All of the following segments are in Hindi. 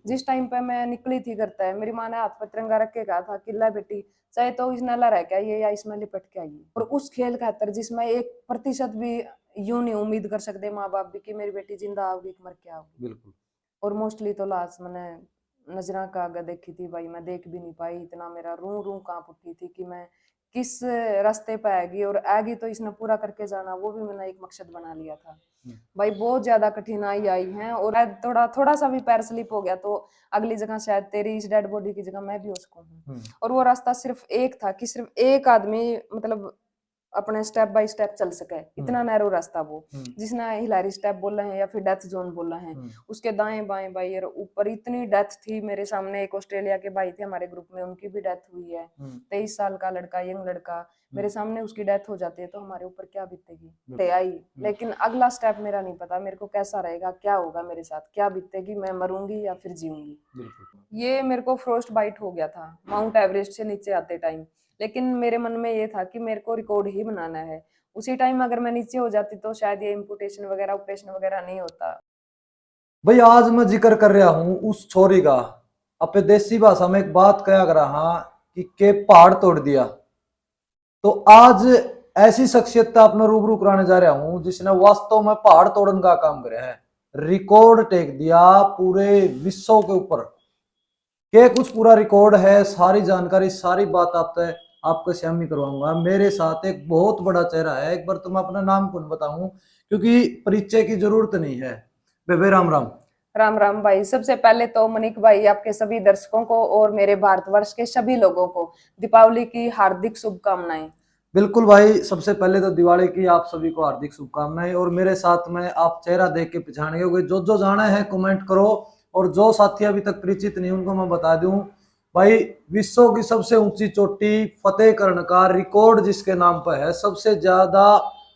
जिस टाइम पे मैं निकली थी घर तय, मेरी माँ ने हाथ पर तिरंगा रख के कहा था कि ला बेटी, चाहे तो इस नाला रह के आइए या इसमें लिपट के आइए। और उस खेल खातर जिसमें 1% भी यूं नहीं उम्मीद कर सकते माँ बाप भी कि मेरी बेटी जिंदा आओगी कि मर के आओगी। बिल्कुल। और मोस्टली तो लाश मैंने नजरा का आगे देखी थी भाई, मैं देख भी नहीं पाई, इतना मेरा रू रू कांप उठी थी कि मैं किस रास्ते पे आएगी, और आएगी तो इसने पूरा करके जाना, वो भी मैंने एक मकसद बना लिया था। भाई बहुत ज्यादा कठिनाई आई है, और थोड़ा थोड़ा सा भी पैर स्लिप हो गया तो अगली जगह शायद तेरी इस डेड बॉडी की जगह मैं भी हो सकूं। और वो रास्ता सिर्फ एक था कि सिर्फ एक आदमी मतलब अपने स्टेप बाय स्टेप चल सके, इतना नैरो रास्ता वो, जिसने हिलारी स्टेप बोला है या फिर डेथ जोन बोला है। उसके दाएं बाएं भाई और ऊपर इतनी डेथ थी। मेरे सामने एक ऑस्ट्रेलिया के भाई थे हमारे ग्रुप में, उनकी भी डेथ हुई है। 23 साल का लड़का, यंग लड़का, मेरे सामने उसकी डेथ हो जाती है तो हमारे ऊपर क्या बीतेगी। आई, लेकिन अगला स्टेप मेरा नहीं पता, मेरे को कैसा रहेगा, क्या होगा मेरे साथ, क्या बीतेगी, मैं मरूंगी या फिर जीऊंगी। ये मेरे को फ्रोस्ट बाइट हो गया था माउंट एवरेस्ट से नीचे आते टाइम, लेकिन मेरे मन में ये था कि मेरे को रिकॉर्ड ही बनाना है। उसी टाइम अगर मैं नीचे हो जाती तो शायद ये इम्पुटेशन वगैरह, ऑपरेशन वगैरह नहीं होता। भाई आज मैं जिक्र कर रहा हूँ उस छोरी का, अपने देसी भाषा में एक बात कहा कर रहा कि के पहाड़ तोड़ दिया। तो आज ऐसी शख्सियत अपना रूबरू कराने जा रहा हूं जिसने वास्तव में पहाड़ तोड़ने का काम किया है, रिकॉर्ड टेक दिया पूरे विश्व के ऊपर। के कुछ पूरा रिकॉर्ड है, सारी जानकारी सारी बात आपको शामिल करवाऊंगा। मेरे साथ एक बहुत बड़ा चेहरा है, एक बार तो मैं अपना नाम कौन बताऊं क्योंकि परिचय की जरूरत नहीं है। बेबे राम राम। राम राम भाई। सबसे पहले तो मनिक भाई आपके सभी दर्शकों को और मेरे भारतवर्ष के सभी लोगों को दीपावली की हार्दिक शुभकामनाएं। बिल्कुल भाई, सबसे पहले तो दिवाली की आप सभी को हार्दिक शुभकामनाएं। और मेरे साथ में आप चेहरा देख के पहचान गए, जो जो जाना है कमेंट करो, और जो साथी अभी तक परिचित नहीं उनको मैं बता दूं भाई, विश्व की सबसे ऊंची चोटी फतेह करने का रिकॉर्ड जिसके नाम पर है, सबसे ज्यादा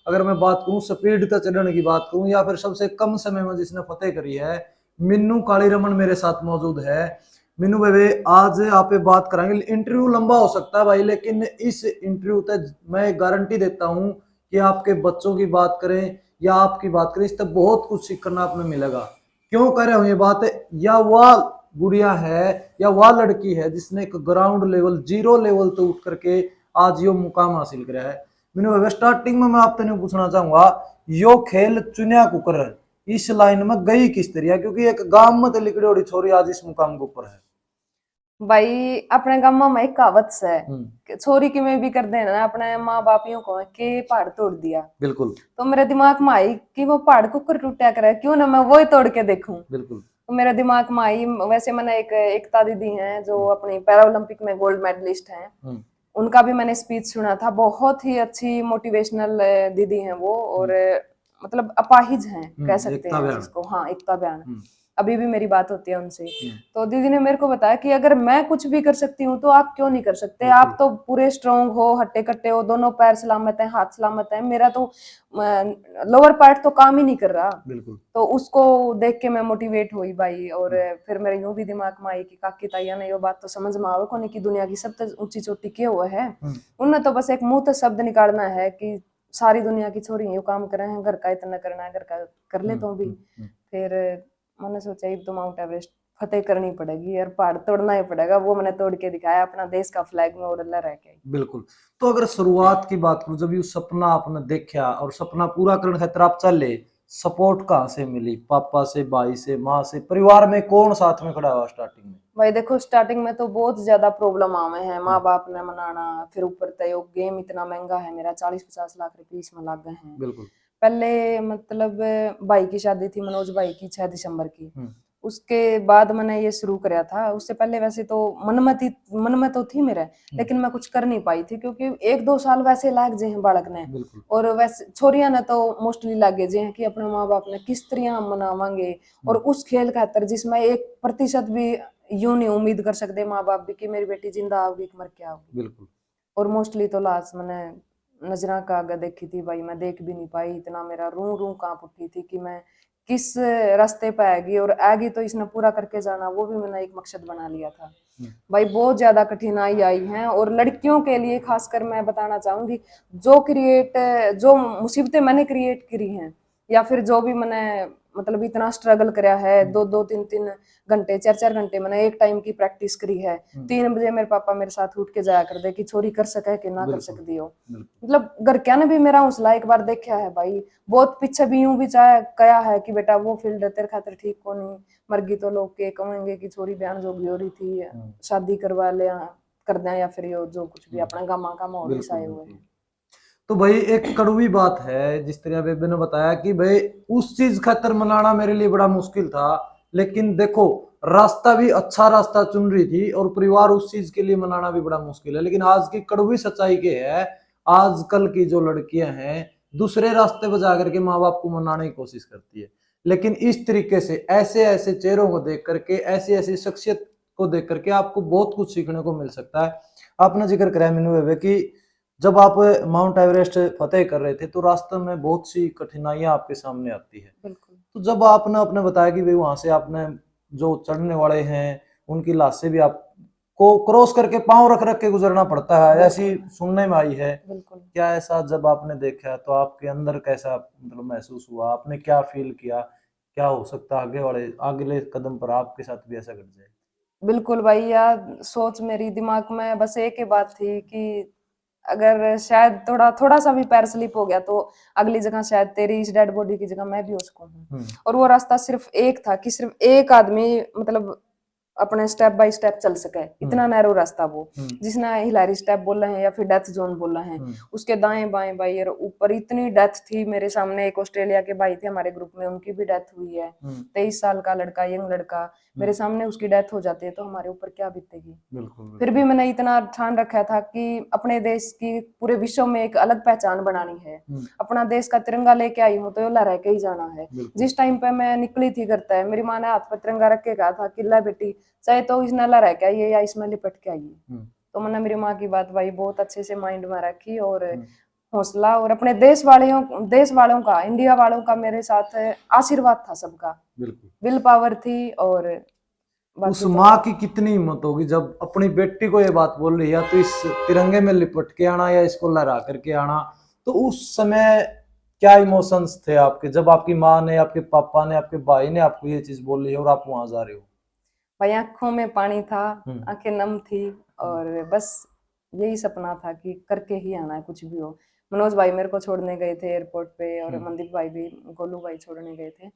अगर मैं बात करूं स्पीड तक चढ़ने की बात करूं या फिर सबसे कम समय में जिसने फतेह करी है, मिन्नू कालीरमन मेरे साथ मौजूद है। मीनू भाई आज आप बात कराएंगे, इंटरव्यू लंबा हो सकता है भाई, लेकिन इस इंटरव्यू तक मैं गारंटी देता हूं कि आपके बच्चों की बात करें या आपकी बात करें, इस तक बहुत कुछ सीखना आपने मिलेगा। क्यों कह रहा हूं ये बात है, या वह गुड़िया है या वह लड़की है जिसने एक ग्राउंड लेवल, जीरो लेवल तो उठ करके आज यो मुकाम हासिल करा है। मीनू भाई स्टार्टिंग में मैं आपसे पूछना चाहूंगा, यो खेल चुनिया कुकर इस लाइन में गई किस तरह, क्योंकि एक गांव में तो लिकड़ी छोरी आज इस मुकाम के ऊपर है। भाई अपने गाँव में एक कहावत है, छोरी की में भी कर देना अपने माँ बापियों को के पहाड़ तोड़ दिया। बिल्कुल। तो मेरे दिमाग में आई कि वो पहाड़ कुकर टूटा करे, क्यों ना मैं वो ही तोड़ के देखूं। बिल्कुल। तो मेरे दिमाग में आई, वैसे मैंने एक एकता दीदी हैं जो अपनी पैरा ओलंपिक में गोल्ड मेडलिस्ट हैं, उनका भी मैंने स्पीच सुना था। बहुत ही अच्छी मोटिवेशनल दीदी हैं वो, और मतलब अपाहिज हैं कह सकते हैं जिसको, हाँ एकता बयान। अभी भी मेरी बात होती है उनसे। तो दीदी ने मेरे को बताया कि अगर मैं कुछ भी कर सकती हूँ तो आप क्यों नहीं कर सकते। आप तो पूरे स्ट्रॉन्ग हो, हट्टे कट्टे हो, दोनों पैर सलामत हैं, हाथ सलामत है, मेरा तो लोअर पार्ट तो काम ही नहीं कर रहा। तो उसको देख के मैं मोटिवेट हुई भाई। और फिर मेरे यूं भी दिमाग में आई कि काकी ताइया ने ये बात तो समझ में आवे कोनी कि दुनिया की सबसे ऊंची चोटी क्या हुआ है। उनने तो बस एक मुंह से शब्द निकालना है कि सारी दुनिया की छोरी ये काम कर रहे हैं, घर का इतना करना है, घर का कर ले तो भी। फिर मैंने सोचा ये तो माउंट एवरेस्ट फतेह करनी पड़ेगी यार, पहाड़ तोड़ना ही पड़ेगा। वो मैंने तोड़ के दिखाया, अपना देश का फ्लैग में उड़ला रह के। बिल्कुल। तो अगर शुरुआत की बात करूं, जब ये सपना आपने देखा और सपना पूरा करने खातिर आप चले, सपोर्ट कहाँ से मिली? पापा से, भाई से, माँ से, परिवार में कौन साथ में खड़ा हुआ स्टार्टिंग में? भाई देखो स्टार्टिंग में तो बहुत ज्यादा प्रॉब्लम आवे हैं, माँ बाप ने मनाना, फिर ऊपर तय गेम इतना महंगा है, मेरा 40-50 लाख रुपए इसमें लग गए हैं। बिल्कुल। पहले मतलब भाई की शादी थी, मनोज भाई की, 6 दिसंबर की। उसके बाद मैंने ये शुरू कराया था। उससे पहले वैसे तो मन में तो थी मेरे, लेकिन मैं कुछ कर नहीं पाई थी क्योंकि 1-2 साल वैसे लाग जे हैं बालक ने। और वैसे छोरिया ने तो मोस्टली लागे जे हैं कि अपने माँ बाप ने किस तरह हम मनावांगे, और उस खेल खातर जिसमें 1% भी यूं नहीं उम्मीद कर सकते माँ बाप भी कि मेरी बेटी जिंदा आओगी कि मर के आओगी। बिल्कुल। और मोस्टली तो लाश मैंने नजरा का आगे देखी थी भाई, मैं देख भी नहीं पाई, इतना मेरा रू रू कांप उठी थी कि मैं किस रास्ते पे आएगी, और आएगी तो इसने पूरा करके जाना, वो भी मैंने एक मकसद बना लिया था। भाई बहुत ज्यादा कठिनाई आई है, और लड़कियों के लिए खासकर मैं बताना चाहूंगी, जो मुसीबतें मैंने क्रिएट करी हैं, या फिर जो भी मैंने मतलब इतना स्ट्रगल करया है, 2-2 3-3 घंटे 4-4 घंटे मैंने एक टाइम की प्रैक्टिस करी है। 3 बजे मेरे पापा मेरे साथ उठ के जाया कर दे कि छोरी कर सके कि ना कर बिल्कुल सकती हो। बिल्कुल मतलब घर क्या ने भी मेरा हौसला एक बार देखा है भाई, बहुत पीछे भी यूं भी चाहे कया है कि बेटा वो फील्ड तेरे खातिर ठीक को नहीं, मरगी तो लोग के कहेंगे कि छोरी बयान जोगी हो रही थी, शादी करवा ले कर दें, या फिर यो जो कुछ भी अपना गामा का माहौल बिल्कुल बिछाए हुए बिल्कुल। हैं। तो भाई एक कड़वी बात है, जिस तरह बेबे ने बताया कि भाई उस चीज खातर मनाना मेरे लिए बड़ा मुश्किल था, लेकिन देखो रास्ता भी अच्छा रास्ता चुन रही थी और परिवार उस चीज के लिए मनाना भी बड़ा मुश्किल है। लेकिन आज की कड़वी सच्चाई के है, आजकल की जो लड़कियां हैं दूसरे रास्ते पर जाकर के माँ बाप को मनाने की कोशिश करती है। लेकिन इस तरीके से ऐसे ऐसे चेहरों को देख करके, ऐसी ऐसी शख्सियत को देख करके आपको बहुत कुछ सीखने को मिल सकता है। आपने जिक्र कराया मीनू बेबे कि जब आप माउंट एवरेस्ट फतेह कर रहे थे तो रास्ते में बहुत सी कठिनाइयां आपके सामने आती है। बिल्कुल। तो जब आपने अपने बताया कि भाई वहां से आपने जो चढ़ने वाले हैं उनकी लाशें भी आपको क्रॉस करके पांव रख रख के गुजरना पड़ता है, ऐसी बिल्कुल। सुनने में आई है। बिल्कुल। क्या ऐसा जब आपने देखा तो आपके अंदर कैसा मतलब महसूस हुआ, आपने क्या फील किया, क्या हो सकता है आगे वाले अगले कदम पर आपके साथ भी ऐसा घट जाए? बिल्कुल भाई यार, सोच मेरी दिमाग में बस एक ही बात थी कि अगर शायद थोड़ा थोड़ा सा भी पैर स्लिप हो गया तो अगली जगह शायद तेरी इस डेड बॉडी की जगह मैं भी हो सकूं। और वो रास्ता सिर्फ एक था कि सिर्फ एक आदमी मतलब अपने स्टेप बाय स्टेप चल सके, इतना नैरो रास्ता वो, जिसने हिलारी स्टेप बोला है या फिर डेथ जोन बोला है। उसके दाएं बाएं भाई और ऊपर इतनी डेथ थी। मेरे सामने एक ऑस्ट्रेलिया के भाई थे हमारे ग्रुप में, उनकी भी डेथ हुई है। 23 साल का लड़का, यंग लड़का, मेरे सामने उसकी डेथ हो जाती है तो हमारे ऊपर क्या बीतेगी। बिल्कुल फिर भी मैंने इतना ठान रखा था कि अपने देश की पूरे विश्व में एक अलग पहचान बनानी है। अपना देश का तिरंगा लेके आई हूँ तो ये लहरा के ही जाना है। जिस टाइम पे मैं निकली थी करता है, मेरी माँ ने हाथ पर तिरंगा रख के कहा था कि ला बेटी, चाहे तो इसने लहरा के आइए या इसमें लिपट के आइए। तो मैंने मेरी माँ की बात भाई बहुत अच्छे से माइंड में रखी और हौसला, और अपने देश वालों का, इंडिया वालों का मेरे साथ आशीर्वाद था सबका, बिल्कुल। विल पावर थी। और उस बाकी तो माँ की कितनी हिम्मत होगी जब अपनी बेटी को ये बात बोल रही है तो इस तिरंगे में लिपट के आना या इसको लहरा करके आना। तो उस समय क्या इमोशंस थे आपके जब आपकी माँ ने, आपके पापा ने, आपके भाई ने आपको ये चीज बोल रही है और आप वहां जा रहे हो? भाई आंखों में पानी था, आंखें नम थी और बस यही सपना था कि करके ही आना है कुछ भी हो। मनोज भाई मेरे को छोड़ने गए थे एयरपोर्ट पे और मनदीप भाई भी, गोलू भाई छोड़ने गए थे।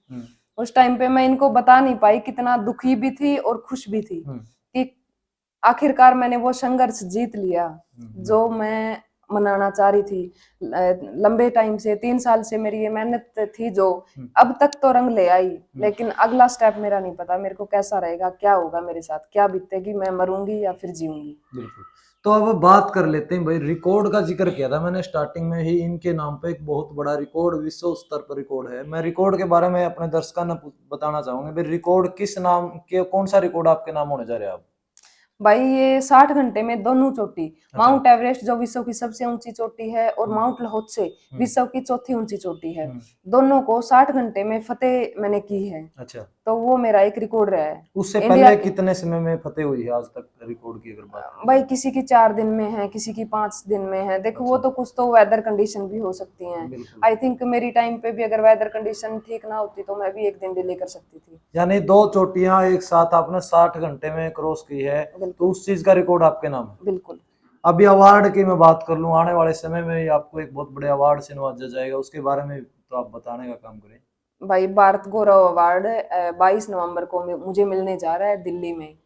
उस टाइम पे मैं इनको बता नहीं पाई, कितना दुखी भी थी और खुश भी थी कि आखिरकार मैंने वो संघर्ष जीत लिया जो मैं मनाना चाह रही थी। लंबे टाइम से 3 साल से मेरी ये मेहनत थी जो अब तक तो रंग ले आई, लेकिन अगला स्टेप मेरा नहीं पता मेरे को कैसा रहेगा, क्या होगा मेरे साथ, क्या बीतेगी, मैं मरूंगी या फिर जीऊंगी। बिल्कुल। तो अब बात कर लेते हैं भाई, रिकॉर्ड का जिक्र किया था मैंने स्टार्टिंग में ही, इनके नाम पे एक बहुत बड़ा रिकॉर्ड, विश्व स्तर पर रिकॉर्ड है। मैं रिकॉर्ड के बारे में अपने दर्शकों ने बताना चाहूंगा भाई, रिकॉर्ड किस नाम के, कौन सा रिकॉर्ड आपके नाम होने जा रहे हैं आप? भाई ये 60 घंटे में दोनों चोटी, अच्छा। माउंट एवरेस्ट जो विश्व की सबसे ऊंची चोटी है और माउंट लाहौत्से विश्व की चौथी ऊंची चोटी है, दोनों को 60 घंटे में फतेह मैंने की है। अच्छा। तो वो मेरा एक रिकॉर्ड रहा है उससे इंडिया पहले के। कितने समय में फतेह हुई है आज तक रिकॉर्ड की अगर बात करें? भाई किसी की 4 दिन में है, किसी की 5 दिन में है, देखो वो तो कुछ तो वेदर कंडीशन भी हो सकती हैं। बिल्कुल। आई थिंक मेरी टाइम पे भी अगर वेदर कंडीशन ठीक ना होती तो मैं भी एक दिन डिले कर सकती थी। यानी 2 चोटियां एक साथ आपने 60 घंटे में क्रॉस की है, तो उस चीज का रिकॉर्ड आपके नाम है। बिल्कुल। अभी अवार्ड की मैं बात कर लूं, आने वाले समय में आपको एक बहुत बड़े अवार्ड से नवाजा जाएगा, उसके बारे में तो आप बताने का काम करें। भाई भारत गौरव अवार्ड 22 नवंबर को मुझे मिलने जा रहा है दिल्ली में।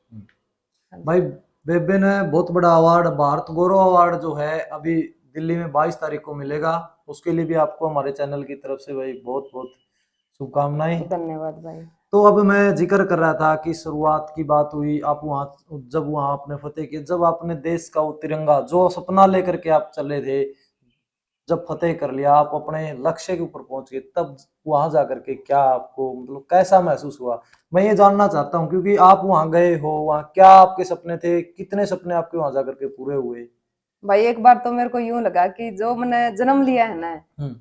भाई बेबे ने बहुत बड़ा अवार्ड, भारत गौरव अवार्ड जो है अभी दिल्ली में 22 तारीख को मिलेगा। उसके लिए भी आपको हमारे चैनल की तरफ से भाई बहुत बहुत शुभकामनाएं। धन्यवाद भाई। तो अब मैं जिक्र कर रहा था कि शुरुआत की बात हुई, आप वहां जब वहां आपने फतेह किया, जब आपने देश का वो तिरंगा जो सपना लेकर के आप चले थे, जब फतेह कर लिया, आप अपने लक्ष्य के ऊपर पहुंच गए, तब वहां जाकर के क्या आपको मतलब कैसा महसूस हुआ? मैं ये जानना चाहता हूँ क्योंकि आप वहां गए हो, वहां क्या आपके सपने थे, कितने सपने आपके वहां जाकर के पूरे हुए? भाई एक बार तो मेरे को यूं लगा कि जो मैंने जन्म लिया है ना,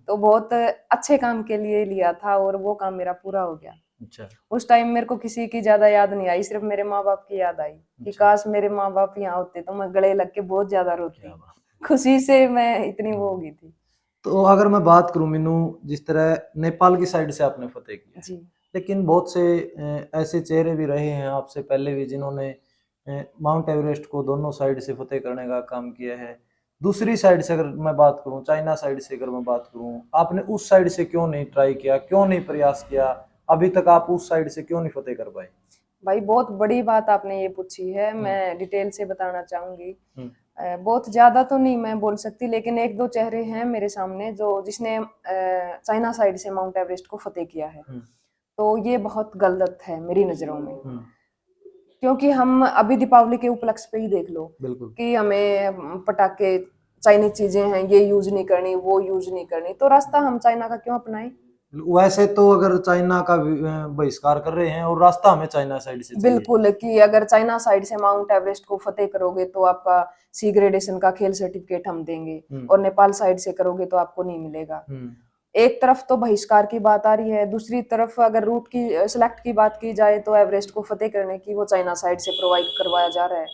तो बहुत अच्छे काम के लिए लिया था और वो काम मेरा पूरा हो गया। अच्छा। उस टाइम मेरे को किसी की ज्यादा याद नहीं आई, सिर्फ मेरे माँ बाप की याद आई कि काश मेरे माँ बाप यहाँ होते तो मैं गले लग के बहुत ज्यादा रोती, खुशी से मैं इतनी वो हो गई थी। तो अगर मैं बात करूं मीनू, जिस तरह नेपाल की साइड से आपने फतेह किया जी। लेकिन बहुत से ऐसे चेहरे भी रहे हैं आपसे पहले भी जिन्होंने माउंट एवरेस्ट को दोनों साइड से फतेह करने का काम किया है। दूसरी साइड से अगर मैं बात करूं, चाइना साइड से अगर मैं बात करूं, आपने उस साइड से क्यों नहीं ट्राई किया, क्यों नहीं प्रयास किया, अभी तक आप उस साइड से क्यों नहीं फतेह कर पाए? भाई बहुत बड़ी बात आपने ये पूछी है, मैं डिटेल से बताना चाहूंगी। बहुत ज्यादा तो नहीं मैं बोल सकती, लेकिन एक दो चेहरे हैं मेरे सामने जो जिसने चाइना साइड से माउंट एवरेस्ट को फतेह किया है। तो ये बहुत गलत है मेरी नजरों में, क्योंकि हम अभी दीपावली के उपलक्ष्य पे ही देख लो बिल्कुल। कि हमें पटाखे, चाइनीज चीजें हैं, ये यूज नहीं करनी, वो यूज नहीं करनी, तो रास्ता हम चाइना का क्यों अपनाएं? वैसे तो अगर चाइना का बहिष्कार कर रहे हैं और रास्ता हमें चाइना साइड से चाहिए। बिल्कुल, कि अगर चाइना साइड से माउंट एवरेस्ट को फतेह करोगे तो आपका सी ग्रेडेशन का खेल सर्टिफिकेट हम देंगे, और नेपाल साइड से करोगे तो आपको नहीं मिलेगा। एक तरफ तो बहिष्कार की बात आ रही है, दूसरी तरफ अगर रूट की सिलेक्ट की बात की जाए तो एवरेस्ट को फतेह करने की वो चाइना साइड से प्रोवाइड करवाया जा रहा है।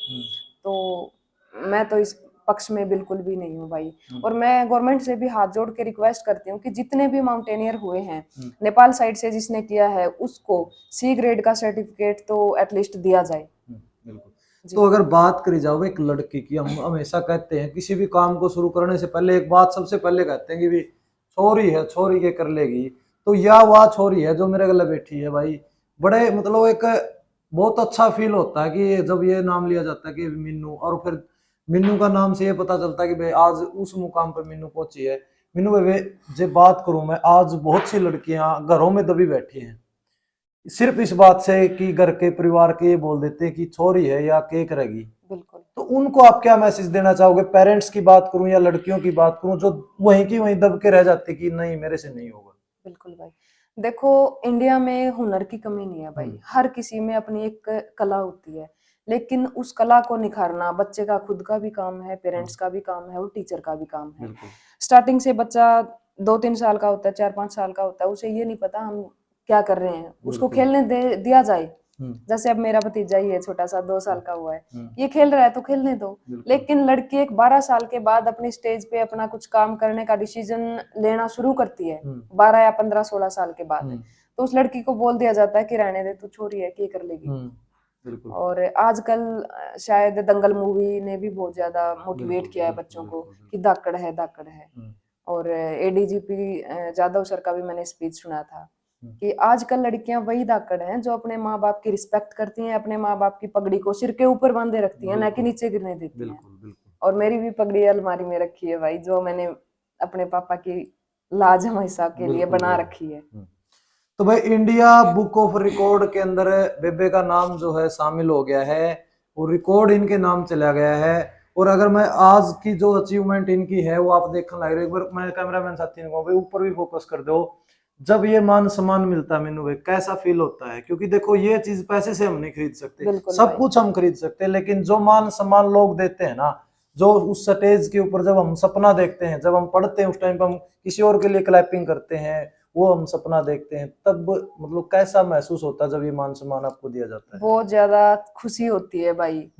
तो मैं तो इस पक्ष में बिल्कुल भी नहीं हूँ भाई। और मैं गवर्नमेंट से भी हाथ जोड़ के रिक्वेस्ट करती हूँ कि जितने भी माउंटेनियर हुए हैं नेपाल साइड से जिसने किया है उसको सी ग्रेड का सर्टिफिकेट तो एटलीस्ट दिया जाए। बिल्कुल। तो अगर बात करी जाओ एक लड़की की, हम हमेशा कहते हैं किसी भी काम को शुरू करने से पहले एक बात सबसे पहले कहते हैं कि भी छोरी है, छोरी के कर लेगी। तो या वह छोरी है जो मेरे गले बैठी है भाई, बड़े मतलब एक बहुत अच्छा फील होता है कि जब ये नाम लिया जाता है कि मीनू, और फिर मीनू का नाम से ये पता चलता है कि भाई आज उस मुकाम पर मीनू पहुंची है। मीनू भाई जब बात करूं मैं, आज बहुत सी लड़कियां घरों में दबी बैठी हैं सिर्फ इस बात से कि घर के परिवार के ये बोल देते हैं कि छोरी है या के करेगी। बिल्कुल। तो उनको आप क्या मैसेज देना चाहोगे? पेरेंट्स की बात करूं या लड़कियों की बात करूं जो वहीं की वहीं दब के रह जाते कि नहीं मेरे से नहीं होगा। बिल्कुल भाई, देखो इंडिया में हुनर की कमी नहीं है भाई, हर किसी में अपनी एक कला होती है, लेकिन उस कला को निखारना बच्चे का खुद का भी काम है, पेरेंट्स का भी काम है और टीचर का भी काम है। स्टार्टिंग से बच्चा 2-3 साल का होता है, 4-5 साल का होता है, उसे ये नहीं पता हम क्या कर रहे हैं, उसको खेलने दिया जाए। जैसे अब मेरा भतीजा ही है छोटा सा, 2 साल का हुआ है, ये खेल रहा है तो खेलने दो। लेकिन लड़की एक 12 साल के बाद अपनी स्टेज पे अपना कुछ काम करने का डिसीजन लेना शुरू करती है, 12 या 15-16 साल के बाद, तो उस लड़की को बोल दिया जाता है कि रहने दे, तू छोरी है, क्या कर लेगी। और आजकल शायद दंगल मूवी ने भी बहुत ज्यादा मोटिवेट किया है बच्चों को कि धाकड़ है, धाकड़ है। और एडीजीपी जादव सर का भी मैंने स्पीच सुना था कि आजकल लड़कियां वही धाकड़ हैं जो अपने माँ बाप की रिस्पेक्ट करती हैं, अपने माँ बाप की पगड़ी को सिर के ऊपर बांधे रखती हैं, न कि नीचे गिरने देती हैं। और मेरी भी पगड़ी अलमारी में रखी है भाई, जो मैंने अपने पापा की लाज हमेशा के लिए बना रखी है। तो भाई इंडिया बुक ऑफ रिकॉर्ड के अंदर बेबे का नाम जो है शामिल हो गया है और रिकॉर्ड इनके नाम चला गया है। और अगर मैं आज की जो अचीवमेंट इनकी है वो आप देखने लग रहे हो, एक बार मैं कैमरामैन साथी को भाई ऊपर भी फोकस कर दो, जब ये मान सम्मान मिलता है मेनू भाई कैसा फील होता है? क्योंकि देखो ये चीज पैसे से हम नहीं खरीद सकते, सब कुछ हम खरीद सकते हैं, लेकिन जो मान सम्मान लोग देते हैं ना, जो उस स्टेज के ऊपर जब हम सपना देखते हैं, जब हम पढ़ते हैं उस टाइम पर हम किसी और के लिए क्लैपिंग करते हैं, वो हम सपना देखते हैं, तब मतलब कैसा महसूस होता है जब ये मान सम्मान आपको दिया जाता है? बहुत ज्यादा खुशी होती है भाई।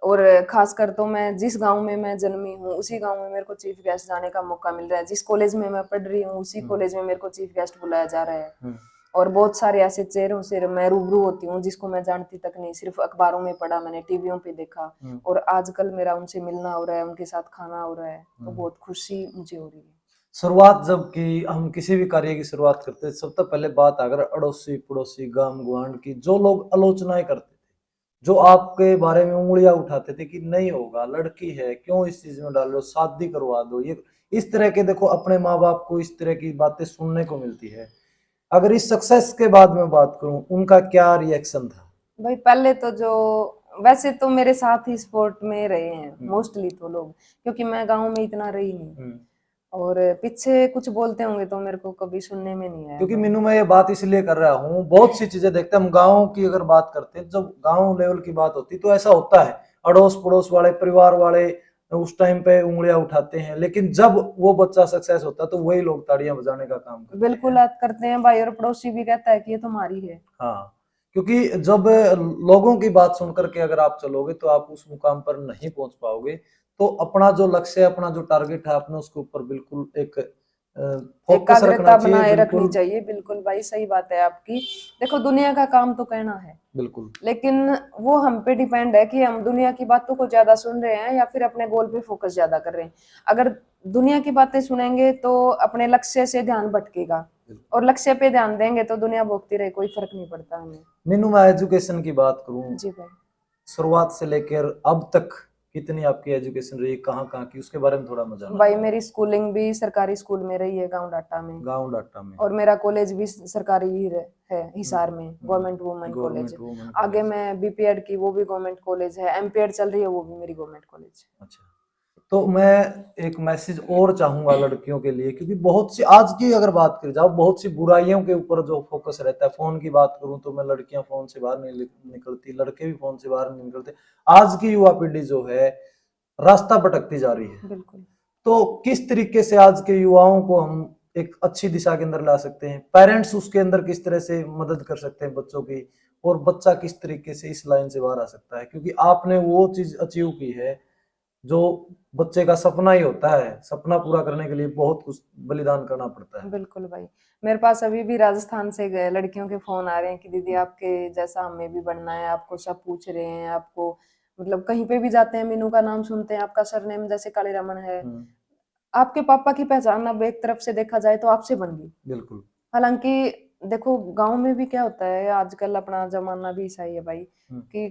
और खासकर तो मैं जिस गांव में मैं जन्मी हूँ उसी गांव में मेरे को चीफ गेस्ट जाने का मौका मिल रहा है, जिस कॉलेज में मैं पढ़ रही हूँ उसी कॉलेज में मेरे को चीफ गेस्ट बुलाया जा रहा है। और बहुत सारे ऐसे चेहरों से मैं रूबरू होती हूँ जिसको मैं जानती तक नहीं, सिर्फ अखबारों में पढ़ा, मैंने टीवियों पे देखा, और आजकल मेरा उनसे मिलना हो रहा है, उनके साथ खाना हो रहा है, तो बहुत खुशी मुझे हो रही है। शुरुआत जब की हम किसी भी कार्य की शुरुआत करते हैं, सबसे पहले बात अगर अड़ोसी पड़ोसी गांव गुआंढ की, जो लोग आलोचनाएं करते थे, जो आपके बारे में उंगलियां उठाते थे कि नहीं होगा, लड़की है क्यों इस चीज में डाल लो, शादी करवा दो, ये इस तरह के, देखो अपने माँ बाप को इस तरह की बातें सुनने को मिलती है। अगर इस सक्सेस के बाद में बात करूं, उनका क्या रिएक्शन था? भाई पहले तो जो वैसे तो मेरे साथ ही स्पोर्ट में रहे हैं मोस्टली तो लोग, क्योंकि मैं गांव में इतना रही नहीं, और पीछे कुछ बोलते होंगे तो मेरे को कभी सुनने में नहीं आया। क्योंकि मीनू मैं ये बात इसलिए कर रहा हूँ, बहुत सी चीजें देखते हैं हम, गाँव की अगर बात करते हैं, जब गाँव लेवल की बात होती तो ऐसा होता है, अड़ोस पड़ोस वाले परिवार वाले उस टाइम पे उंगलियां उठाते हैं, लेकिन जब वो बच्चा सक्सेस होता है तो वही लोग ताड़ियां बजाने का काम करते हैं। बिल्कुल करते हैं भाई, और पड़ोसी भी कहता है कि ये तुम्हारी है। हाँ, क्योंकि जब लोगों की बात सुनकर के अगर आप चलोगे तो आप उस मुकाम पर नहीं पहुंच पाओगे। तो अपना जो लक्ष्य है, अपना जो टारगेट है, आपने उसके ऊपर बिल्कुल एक फोकस रखना एकाग्रता चाहिए। बनाए रखनी बिल्कुल चाहिए। बिल्कुल भाई, सही बात है आपकी। देखो, दुनिया का काम तो कहना है, बिल्कुल लेकिन वो हम पे डिपेंड है कि हम दुनिया की बातों को ज्यादा सुन रहे हैं या फिर अपने गोल पे फोकस ज्यादा कर रहे हैं। अगर दुनिया की बातें सुनेंगे तो अपने लक्ष्य से ध्यान भटकेगा, और लक्ष्य पे ध्यान देंगे तो दुनिया भोगती रहे, कोई फर्क नहीं पड़ता हमें। मीनू, मैं एजुकेशन की बात करूं, जी भाई। शुरुआत से लेकर अब तक कितनी आपकी एजुकेशन रही, कहाँ कहाँ की, उसके बारे में थोड़ा मैं जानना भाई, चाहूंगा। मेरी स्कूलिंग भी सरकारी स्कूल में रही है, गांव डाटा में। गांव डाटा में। और मेरा कॉलेज भी सरकारी ही है, हिसार में, government women college. Government women आगे कॉलेज। मैं बीपीएड की, वो भी गवर्नमेंट कॉलेज है। एमपीएड चल रही है, वो भी मेरी गवर्नमेंट कॉलेज। अच्छा, तो मैं एक मैसेज और चाहूंगा लड़कियों के लिए, क्योंकि बहुत सी आज की अगर बात करी जाओ, बहुत सी बुराइयों के ऊपर जो फोकस रहता है। फोन की बात करूं तो मैं, लड़कियां फोन से बाहर नहीं निकलती, लड़के भी फोन से बाहर नहीं निकलते। आज की युवा पीढ़ी जो है रास्ता भटकती जा रही है। बिल्कुल। तो किस तरीके से आज के युवाओं को हम एक अच्छी दिशा के अंदर ला सकते हैं, पेरेंट्स उसके अंदर किस तरह से मदद कर सकते हैं बच्चों की, और बच्चा किस तरीके से इस लाइन से बाहर आ सकता है, क्योंकि आपने वो चीज अचीव की है जो बच्चे का सपना ही होता है। सपना पूरा करने के लिए बहुत कुछ बलिदान करना पड़ता है। बिल्कुल भाई, मेरे पास अभी भी राजस्थान से गए लड़कियों के फोन आ रहे हैं कि दीदी आपके जैसा हमें भी बनना है, आपको सब पूछ रहे हैं, आपको मतलब कहीं पे भी जाते हैं मीनू का नाम सुनते हैं, आपका सरनेम जैसे काली रमन है, हम्म, आपके पापा की पहचान अब एक तरफ से देखा जाए तो आपसे बन गई। बिल्कुल। हालांकि देखो, गांव में भी क्या होता है आजकल, अपना जमाना भी ऐसा ही है भाई, हम्म, कि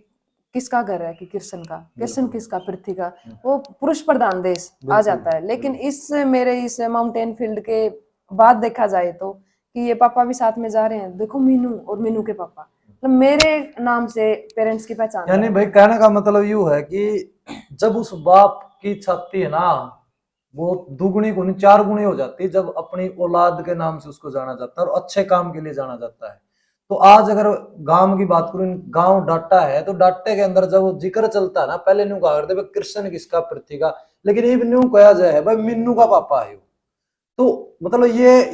किसका घर है, कि किशन का, किशन बिल्कुल। किसका, पृथ्वी का। हम्म, वो पुरुष प्रधान देश आ बिल्कुल जाता है। लेकिन बिल्कुल। इस मेरे इस माउंटेन फील्ड के बाद देखा जाए तो, कि ये पापा भी साथ में जा रहे हैं, देखो मीनू और मीनू के पापा, मतलब मेरे नाम से पेरेंट्स की पहचान यानी बन भाई गई। कहने का मतलब यूं है कि जब उस बाप की छाती है ना, वो दुगुनी गुनी चार गुनी हो जाती है जब अपनी औलाद के नाम से उसको जाना जाता है और अच्छे काम के लिए जाना जाता है। तो आज अगर गांव की बात करूं, गांव डाटा है, तो डाटे के अंदर जब वो जिक्र चलता है ना, पहले न्यू कहा करते भाई कृष्ण किसका, पृथ्वी का, लेकिन ये न्यू कहा जाए है भाई मिन्नू का पापा है। तो मतलब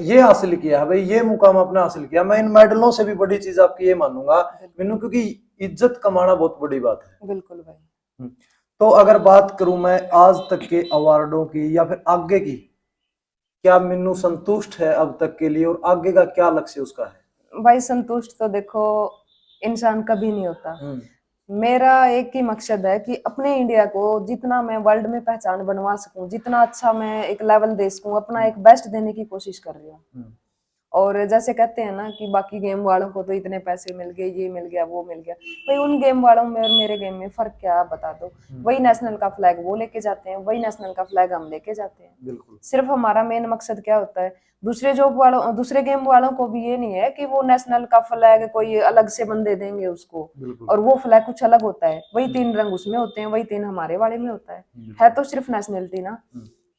ये हासिल किया है भाई, ये मुकाम आपने हासिल किया। मैं इन मेडलों से भी बड़ी चीज आपकी ये मानूंगा बिल्कुल। मिन्नू, क्योंकि इज्जत कमाना बहुत बड़ी बात है। बिल्कुल भाई। तो अगर बात करूं मैं आज तक के अवार्डों की या फिर आगे की, क्या मिन्नू संतुष्ट है अब तक के लिए, और आगे का क्या लक्ष्य उसका है? भाई, संतुष्ट तो देखो इंसान कभी नहीं होता। मेरा एक ही मकसद है कि अपने इंडिया को जितना मैं वर्ल्ड में पहचान बनवा सकूं, जितना अच्छा मैं एक लेवल दे सकूं, अपना एक बेस्ट देने की कोशिश कर रही हूँ। और जैसे कहते हैं ना कि बाकी गेम वालों को तो इतने पैसे मिल गए, ये मिल गया, वो मिल गया, भाई उन गेम वालों में और मेरे गेम में फर्क क्या है, बता दो। वही नेशनल का फ्लैग वो लेके जाते हैं, वही नेशनल का फ्लैग हम लेके जाते हैं। बिल्कुल सिर्फ हमारा मेन मकसद क्या होता है, दूसरे गेम वालों को भी ये नहीं है कि वो नेशनल का फ्लैग कोई अलग से बंदे देंगे उसको, बिल्कुल। और वो फ्लैग कुछ अलग होता है, वही 3 रंग उसमें होते हैं, वही 3 हमारे वाले में होता है तो सिर्फ नेशनलिटी ना।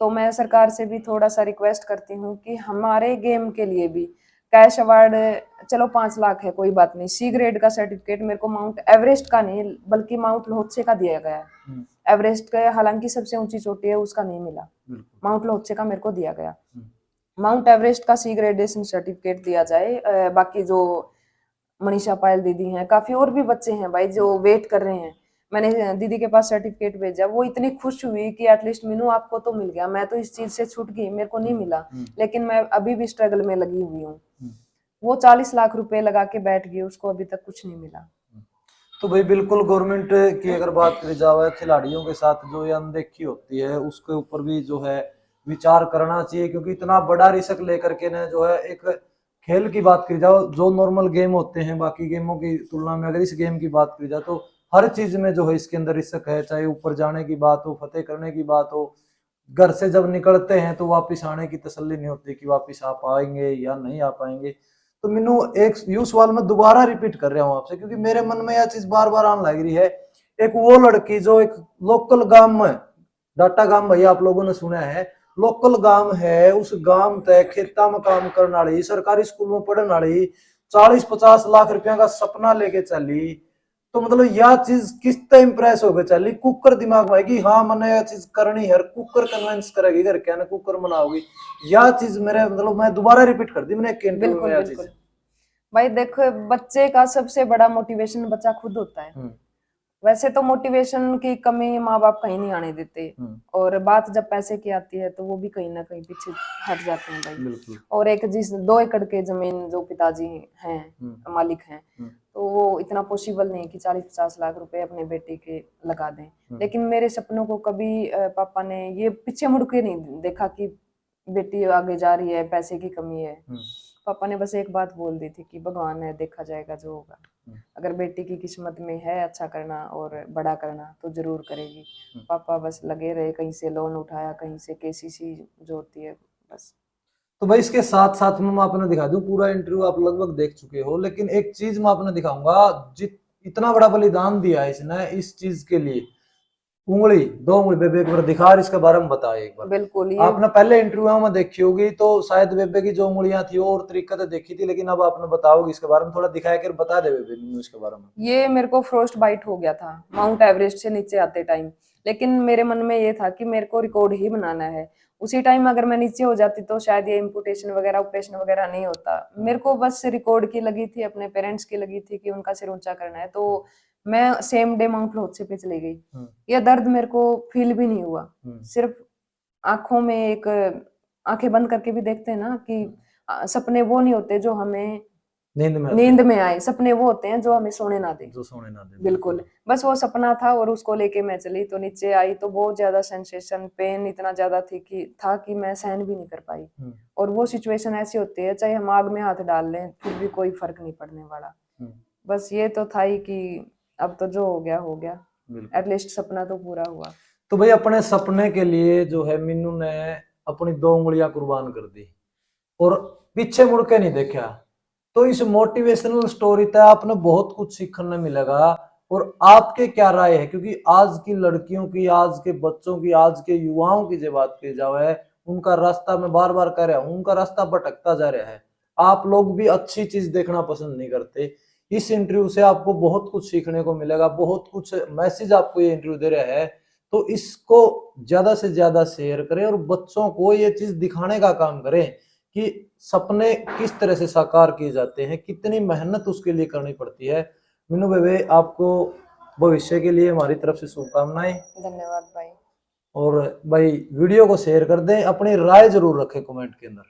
तो मैं सरकार से भी थोड़ा सा रिक्वेस्ट करती हूँ कि हमारे गेम के लिए भी कैश अवार्ड, चलो 5 लाख है कोई बात नहीं, सी ग्रेड का सर्टिफिकेट मेरे को माउंट एवरेस्ट का नहीं बल्कि माउंट लोहत्से का दिया गया है। एवरेस्ट का हालांकि सबसे ऊंची चोटी है, उसका नहीं मिला, माउंट लोहत्से का मेरे को दिया गया। माउंट एवरेस्ट का सी ग्रेडेशन सर्टिफिकेट दिया जाए। बाकी जो मनीषा पायल दीदी हैं, काफी और भी बच्चे हैं भाई जो वेट कर रहे हैं, मैंने दीदी के पास सर्टिफिकेट भेजा, वो इतनी खुश हुई कि एटलीस्ट मीनू आपको तो मिल गया, मैं तो इस चीज से छूट गई, मेरे को नहीं मिला, लेकिन मैं अभी भी स्ट्रगल में लगी हुई हूँ। वो 40 लाख रुपए लगा के बैठ गई, उसको अभी तक कुछ नहीं मिला। तो भाई बिल्कुल, गवर्नमेंट की अगर बात करी जाए, खिलाड़ियों के साथ जो ये अनदेखी होती है उसके ऊपर भी जो है विचार करना चाहिए, क्योंकि इतना बड़ा रिस्क लेकर के ना जो है, एक खेल की बात करी जाओ, जो नॉर्मल गेम होते हैं बाकी गेमों की तुलना में, अगर इस गेम की बात करी जाए तो हर चीज में जो है इसके अंदर रिस्क है, चाहे ऊपर जाने की बात हो, फतेह करने की बात हो। घर से जब निकलते हैं तो वापिस आने की तसल्ली नहीं होती कि वापिस आ पाएंगे या नहीं आ पाएंगे। तो मैनू एक यू सवाल मैं दोबारा रिपीट कर रहा हूँ आपसे, क्योंकि मेरे मन में यह चीज बार बार आने लग रही है। एक वो लड़की जो एक लोकल गांव में, डाटा गांव भैया आप लोगों ने सुना है, लोकल गांव है, उस गांव तक खेता में काम करने वाली, सरकारी स्कूल में पढ़ने वाली, 40-50 लाख रुपया का सपना लेके चली। तो मतलब यह चीज किस तरह इंप्रेस हो गई चली, कुकर दिमाग में आएगी, हाँ मैंने यह चीज करनी है, कुकर कन्विंस करेगी घर के, कुकर मनाओगी। यह चीज मेरे मतलब मैं दोबारा रिपीट कर दी मैंने एक इंटरव्यू में बिल्कुल यह बिल्कुल चीज। भाई, देखो बच्चे का सबसे बड़ा मोटिवेशन बच्चा खुद होता है। वैसे तो मोटिवेशन की कमी माँ बाप कहीं नहीं आने देते, और बात जब पैसे की आती है तो वो भी कहीं ना कहीं पीछे हट जाते हैं भाई। बिल्कुल। और एक जिस 2 एकड़ के जमीन जो पिताजी हैं मालिक हैं, तो वो इतना पॉसिबल नहीं कि 40-50 लाख रुपए अपने बेटे के लगा दें। लेकिन मेरे सपनों को कभी पापा ने ये पीछे मुड़ के नहीं देखा कि बेटी आगे जा रही है, पैसे की कमी है। पापा ने बस एक बात बोल दी थी कि भगवान है, देखा जाएगा जो होगा। अगर बेटी की किस्मत में है अच्छा करना और बड़ा करना तो जरूर करेगी। पापा बस लगे रहे, कहीं से लोन उठाया, कहीं से केसीसी जो होती है, बस। तो भाई इसके साथ साथ में मैं आपने दिखा दूं, पूरा इंटरव्यू आप लगभग देख चुके हो, लेकिन एक चीज मैं आपने दिखाऊंगा, जित इतना बड़ा बलिदान दिया है इसने इस चीज के लिए। उंगली, 2 उंगली बेबे एक बार दिखा और इसके बारे में बताया एक बार। बिल्कुल, ये आपने पहले इंटरव्यू में देखी होगी तो शायद बेबे की जो उंगलियां थी वो और तरीका से देखी थी, लेकिन अब आपने बताओगे इसके बारे में, थोड़ा दिखाया कर बता दे बेबे मैनू इसके बारे में। ये मेरे को फ्रोस्ट बाइट हो गया था माउंट एवरेस्ट से नीचे आते टाइम, लेकिन मेरे मन में ये था कि मेरे को रिकॉर्ड ही बनाना है। उसी टाइम अगर मैं नीचे हो जाती तो शायद ये इम्पुटेशन वगैरह ऑपरेशन वगैरह नहीं होता। मेरे को बस रिकॉर्ड की लगी थी, अपने पेरेंट्स की लगी थी कि उनका सिर ऊंचा करना है, तो मैं सेम डे माउंट लोत्से पे चली गई। ये दर्द मेरे को फील भी नहीं हुआ, सिर्फ आंखों में एक, आंखें बंद करके भी देखते हैं ना कि सपने वो नहीं होते जो हमें नींद में आए, सपने वो होते हैं जो हमें सोने ना दे, जो सोने ना दे। बिल्कुल। बस वो सपना था और उसको लेके मैं चली, तो नीचे आई तो बहुत ज्यादा सेंसेशन, पेन इतना ज्यादा था कि मैं सहन भी नहीं कर पाई। और वो सिचुएशन ऐसी होती है, चाहे हम आग में हाथ डाल लें फिर भी कोई फर्क नहीं पड़ने वाला। बस ये तो था ही कि अब तो जो हो गया हो गया, एटलीस्ट सपना तो पूरा हुआ। तो भाई अपने सपने के लिए जो है मीनू ने अपनी 2 उंगलियां कुर्बान कर दी और पीछे मुड़ के नहीं देखा। तो इस मोटिवेशनल स्टोरी तक आपने बहुत कुछ सीखने मिलेगा। और आपके क्या राय है, क्योंकि आज की लड़कियों की, आज के बच्चों की, आज के युवाओं की जो बात की जाए, उनका रास्ता, मैं बार बार कह रहा हूं, उनका रास्ता भटकता जा रहा है। आप लोग भी अच्छी चीज देखना पसंद नहीं करते। इस इंटरव्यू से आपको बहुत कुछ सीखने को मिलेगा, बहुत कुछ मैसेज आपको ये इंटरव्यू दे रहा है। तो इसको ज्यादा से ज्यादा शेयर करें और बच्चों को ये चीज दिखाने का काम करें कि सपने किस तरह से साकार किए जाते हैं, कितनी मेहनत उसके लिए करनी पड़ती है। मीनू बेबे, आपको भविष्य के लिए हमारी तरफ से शुभकामनाएं। धन्यवाद भाई। और भाई वीडियो को शेयर कर दें, अपनी राय जरूर रखें कमेंट के अंदर।